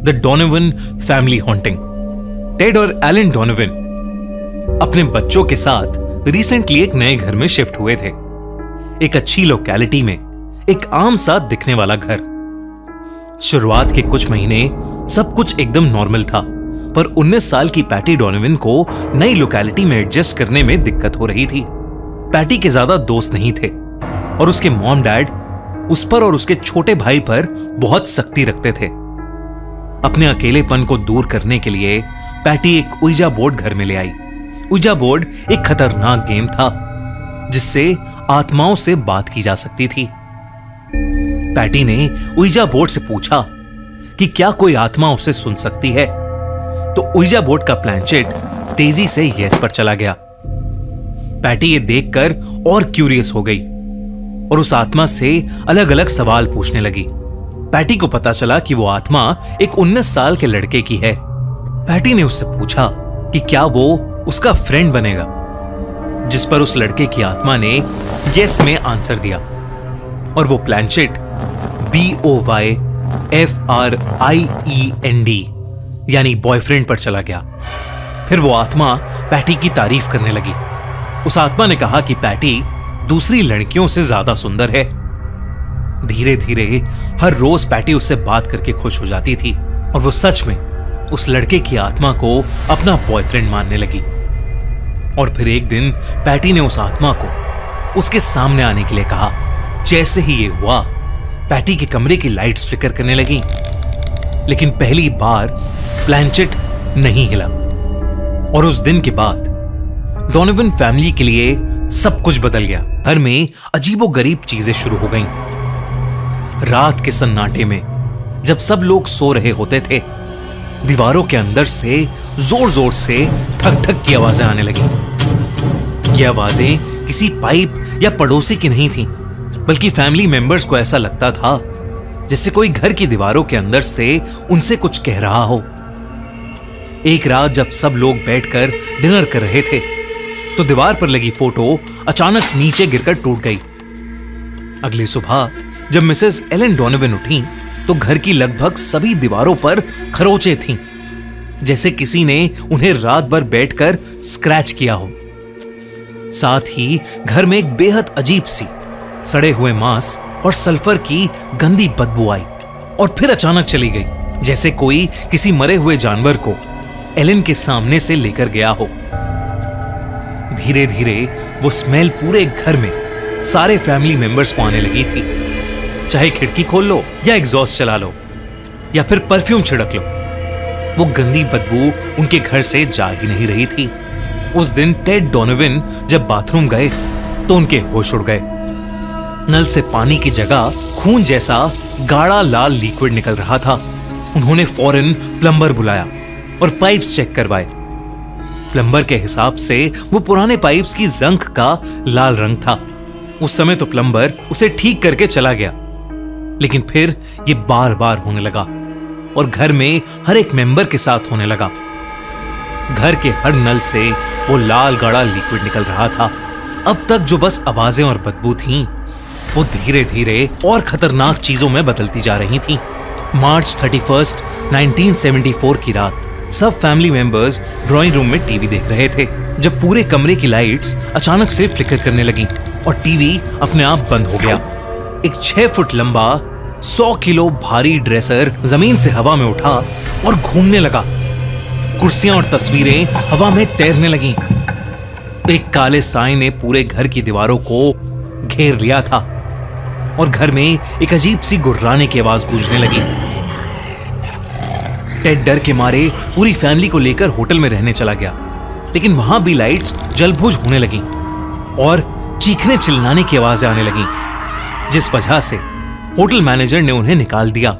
The Donovan family haunting. Ted और Elon Donovan अपने बच्चों के साथ रिसेंटली एक नए घर में शिफ्ट हुए थे। एक अच्छी लोकेलिटी में एक आम सा दिखने वाला घर। शुरुआत के कुछ महीने सब कुछ एकदम नॉर्मल था, पर 19 साल की पैटी डोनोवन को नई लोकेलिटी में एडजस्ट करने में दिक्कत हो रही थी। पैटी के ज्यादा दोस्त नहीं थे और उसके मॉम डैड उस पर और उसके छोटे भाई पर बहुत सख्ती रखते थे। अपने अकेलेपन को दूर करने के लिए पैटी एक उइजा बोर्ड घर में ले आई। उइजा बोर्ड एक खतरनाक गेम था जिससे आत्माओं से बात की जा सकती थी। पैटी ने उइजा बोर्ड से पूछा कि क्या कोई आत्मा उसे सुन सकती है, तो उइजा बोर्ड का प्लैंचेट तेजी से यस पर चला गया। पैटी ये देखकर और क्यूरियस हो गई और उस आत्मा से अलग अलग सवाल पूछने लगी। पैटी को पता चला कि वो आत्मा एक 19 साल के लड़के की है। पैटी ने उससे पूछा कि क्या वो उसका फ्रेंड बनेगा, जिस पर उस लड़के की आत्मा ने यस में आंसर दिया और वो प्लैंचेट BOYFRIEND यानी बॉयफ्रेंड पर चला गया। फिर वो आत्मा पैटी की तारीफ करने लगी। उस आत्मा ने कहा कि पैटी दूसरी लड़कियों से ज्यादा सुंदर है। धीरे धीरे हर रोज पैटी उससे बात करके खुश हो जाती थी और वो सच में उस लड़के की आत्मा को अपना बॉयफ्रेंड मानने लगी। और फिर एक दिन पैटी ने उस आत्मा को उसके सामने आने के लिए कहा। जैसे ही ये हुआ, पैटी के कमरे की लाइट्स फ्लिकर करने लगी, लेकिन पहली बार प्लैंचेट नहीं हिला। और उस दिन के बाद डोनोवन फैमिली के लिए सब कुछ बदल गया। घर में अजीबोगरीब चीजें शुरू हो गईं। रात के सन्नाटे में जब सब लोग सो रहे होते थे, दीवारों के अंदर से जोर जोर से ठक ठक की आवाजें आने लगी। ये आवाजें किसी पाइप या पड़ोसी की नहीं थी, बल्कि फैमिली मेंबर्स को ऐसा लगता था जैसे कोई घर की दीवारों के अंदर से उनसे कुछ कह रहा हो। एक रात जब सब लोग बैठकर डिनर कर रहे थे, तो दीवार पर लगी फोटो अचानक नीचे गिरकर टूट गई। अगली सुबह जब मिसेस एलन डोनोवन उठी, तो घर की लगभग सभी दीवारों पर खरोंचें थीं, जैसे किसी ने उन्हें रात भर बैठकर स्क्रैच किया हो। साथ ही घर में एक बेहद अजीब सी सड़े हुए मांस और सल्फर की गंदी बदबू आई और फिर अचानक चली गई, जैसे कोई किसी मरे हुए जानवर को एलन के सामने से लेकर गया हो। धीरे धीरे वो स्मेल पूरे घर में सारे फैमिली मेंबर्स को आने लगी थी। चाहे खिड़की खोल लो या एग्जॉस्ट चला लो या फिर परफ्यूम छिड़क लो, वो गंदी बदबू उनके घर से जा ही नहीं रही थी। उस दिन टेड डोनोवन जब बाथरूम गए तो उनके होश उड़ गए। नल से पानी की जगह खून जैसा गाढ़ा लाल लिक्विड निकल रहा था। उन्होंने फौरन प्लम्बर बुलाया और पाइप्स चेक करवाए। प्लम्बर के हिसाब से वो पुराने पाइप्स की जंग का लाल रंग था। उस समय तो प्लम्बर उसे ठीक करके चला गया, लेकिन फिर ये बार बार होने लगा और घर में हर एक मेंबर के साथ होने लगा। घर के हर नल से वो लाल गाढ़ा लिक्विड निकल रहा था। अब तक जो बस आवाजें और बदबू थीं, वो धीरे धीरे और खतरनाक चीजों में बदलती जा रही थीं। मार्च 31, 1974 की रात सब फैमिली मेंबर्स ड्राइंग रूम में टीवी देख रहे थे, जब पूरे कमरे की लाइट्स अचानक से फ्लिकर करने लगी और टीवी अपने आप बंद हो गया। एक 6 फुट लंबा 100 किलो भारी ड्रेसर जमीन से हवा में उठा और घूमने लगा। कुर्सियां और तस्वीरें हवा में तैरने लगीं। एक काले साए ने पूरे घर की दीवारों को घेर लिया था और घर में एक अजीब सी गुर्राने की आवाज गूंजने लगी। टेड डर के मारे पूरी फैमिली को लेकर होटल में रहने चला गया, लेकिन वहां भी लाइट्स जलबुझ होने लगी और चीखने चिल्लाने की आवाजें आने लगी, जिस वजह से होटल मैनेजर ने उन्हें निकाल दिया।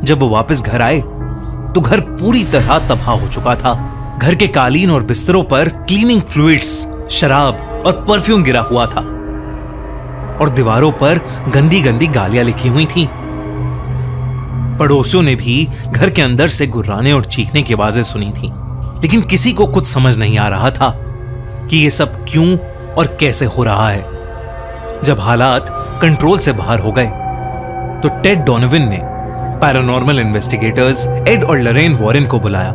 जब वो वापस घर आए तो घर पूरी तरह तबाह हो चुका था। घर के कालीन और बिस्तरों पर क्लीनिंग फ्लूइड्स, शराब और परफ्यूम गिरा हुआ था और दीवारों पर गंदी गंदी गालियां लिखी हुई थीं। पड़ोसियों ने भी घर के अंदर से गुर्राने और चीखने की आवाजें सुनी थीं, लेकिन किसी को कुछ समझ नहीं आ रहा था कि ये सब क्यों और कैसे हो रहा है। जब हालात कंट्रोल से बाहर हो गए तो टेड डोनोवन ने पैरानॉर्मल इन्वेस्टिगेटर्स एड और लरेन वॉरेन को बुलाया।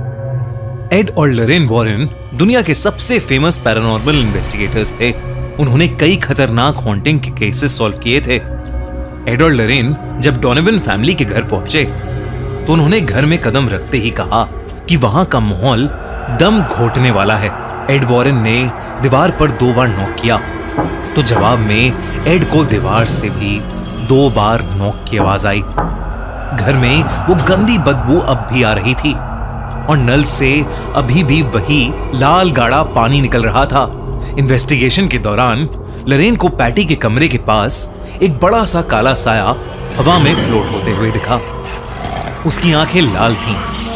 एड और लरेन वॉरेन दुनिया के सबसे फेमस पैरानॉर्मल इन्वेस्टिगेटर्स थे। उन्होंने कई खतरनाक हॉन्टिंग के केसेस सॉल्व किए थे। एड और लरेन जब डोनोवन फैमिली के घर पहुंचे तो उन्होंने घर में कदम रखते ही कहा कि वहां का माहौल दम घोटने वाला है। एड वॉरेन ने दीवार पर 2 बार नॉक किया तो जवाब में एड को दीवार से भी 2 बार नॉक की आवाज आई। घर में वो गंदी बदबू अब भी आ रही थी और नल से अभी भी वही लाल गाढ़ा पानी निकल रहा था। इन्वेस्टिगेशन के दौरान लरेन को पैटी के कमरे के पास एक बड़ा सा काला साया हवा में फ्लोट होते हुए दिखा। उसकी आंखें लाल थीं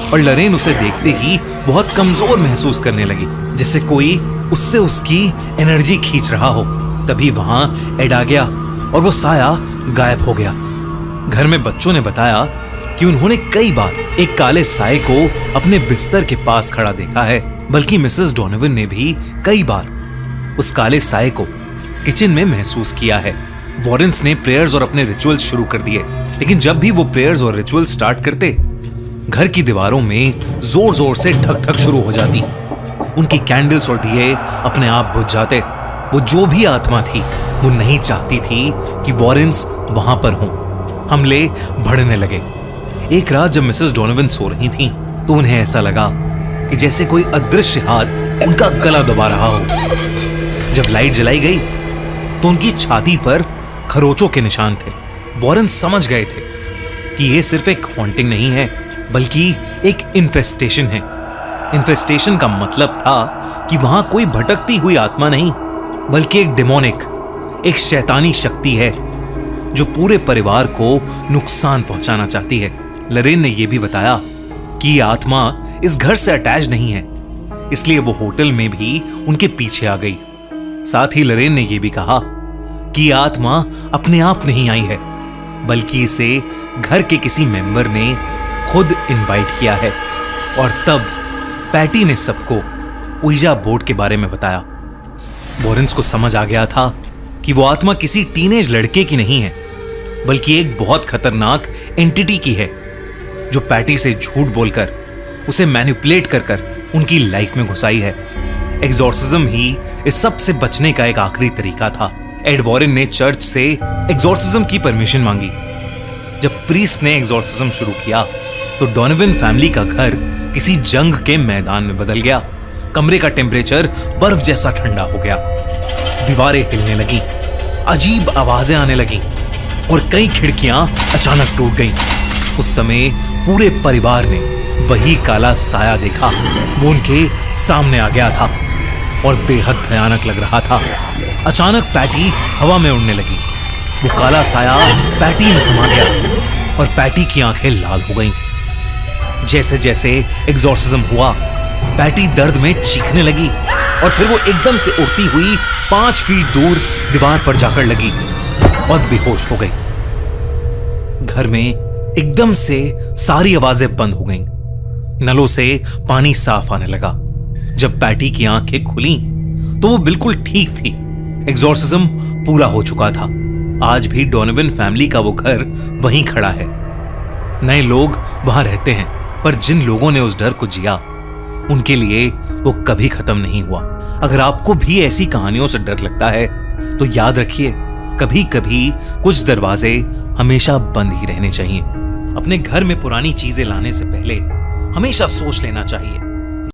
और लरेन उसे देखते ही बहुत कमजोर महसूस करने लगी, जैसे कोई उससे उसकी एनर्जी खींच रहा हो। तभी वहां एड आ गया और वो साया गायब हो गया। घर में बच्चों ने बताया कि उन्होंने कई बार एक काले साए को अपने बिस्तर के पास खड़ा देखा है, बल्कि मिसेस डोनोवन ने भी कई बार उस काले साए को किचन में महसूस किया है। वॉरेन्स ने प्रेयर्स और अपने रिचुअल्स शुरू कर दिए, लेकिन जब भी वो प्रेयर्स और रिचुअल्स स्टार्ट करते, घर की दीवारों में जोर जोर से ठक ठक शुरू हो जाती। उनकी कैंडल्स और दिए अपने आप बुझ जाते। वो जो भी आत्मा थी वो नहीं चाहती थी कि वॉरेन्स वहां पर हों। हमले बढ़ने लगे। एक रात जब मिसेस डोनोवन सो रही थीं, तो उन्हें ऐसा लगा कि जैसे कोई अदृश्य हाथ उनका गला दबा रहा हो। जब लाइट जलाई गई तो उनकी छाती पर खरोचों के निशान थे। वॉरेन समझ गए थे कि यह सिर्फ एक हॉन्टिंग नहीं है, बल्कि एक इन्फेस्टेशन है। इन्फेस्टेशन का मतलब था कि वहां कोई भटकती हुई आत्मा नहीं, बल्कि एक डिमोनिक, एक शैतानी शक्ति है जो पूरे परिवार को नुकसान पहुंचाना चाहती है। लरेन ने यह भी बताया कि यह आत्मा इस घर से अटैच नहीं है, इसलिए वो होटल में भी उनके पीछे आ गई। साथ ही लरेन ने यह भी कहा कि यह आत्मा अपने आप नहीं आई है, बल्कि इसे घर के किसी मेंबर ने खुद इनवाइट किया है। और तब पैटी ने सबको उइजा बोर्ड के बारे में बताया। वॉरेन्स को समझ आ गया था कि वो आत्मा किसी टीनेज लड़के की नहीं है, बल्कि एक बहुत खतरनाक एंटिटी की है, जो पैटी से झूठ बोलकर उसे मैनिपुलेट कर कर उनकी लाइफ में घुसाई है। एग्जॉर्सिज्म ही इस सब से बचने का एक आखिरी तरीका था। एड वॉरेन ने चर्च से एग्जॉर्सिज्म की परमिशन मांगी। जब प्रीस्ट ने एग्जॉर्सिज्म शुरू किया तो डोनोवन फैमिली का घर किसी जंग के मैदान में बदल गया। कमरे का टेम्परेचर बर्फ जैसा ठंडा हो गया। दीवारें हिलने लगी, अजीब आवाजें आने लगी और कई खिड़कियां अचानक टूट गईं। उस समय पूरे परिवार ने वही काला साया देखा। वो उनके सामने आ गया था और बेहद भयानक लग रहा था। अचानक पैटी हवा में उड़ने लगी। वो काला साया पैटी में समा गया और पैटी की आंखें लाल हो गईं। जैसे जैसे एग्जॉर्सिज्म हुआ, पैटी दर्द में चीखने लगी और फिर वो एकदम से उड़ती हुई 5 फीट दूर दीवार पर जाकर लगी और बेहोश हो गई। घर में एकदम से सारी आवाजें बंद हो गईं। नलों से पानी साफ आने लगा। जब पैटी की आंखें खुली तो वो बिल्कुल ठीक थी। एग्जॉर्सिज्म पूरा हो चुका था। आज भी डोनोवन फैमिली का वो घर वहीं खड़ा है। नए लोग वहां रहते हैं, पर जिन लोगों ने उस डर को जिया, उनके लिए वो कभी खत्म नहीं हुआ। अगर आपको भी ऐसी कहानियों से डर लगता है तो याद रखिए, कभी कभी कुछ दरवाजे हमेशा बंद ही रहने चाहिए। अपने घर में पुरानी चीजें लाने से पहले हमेशा सोच लेना चाहिए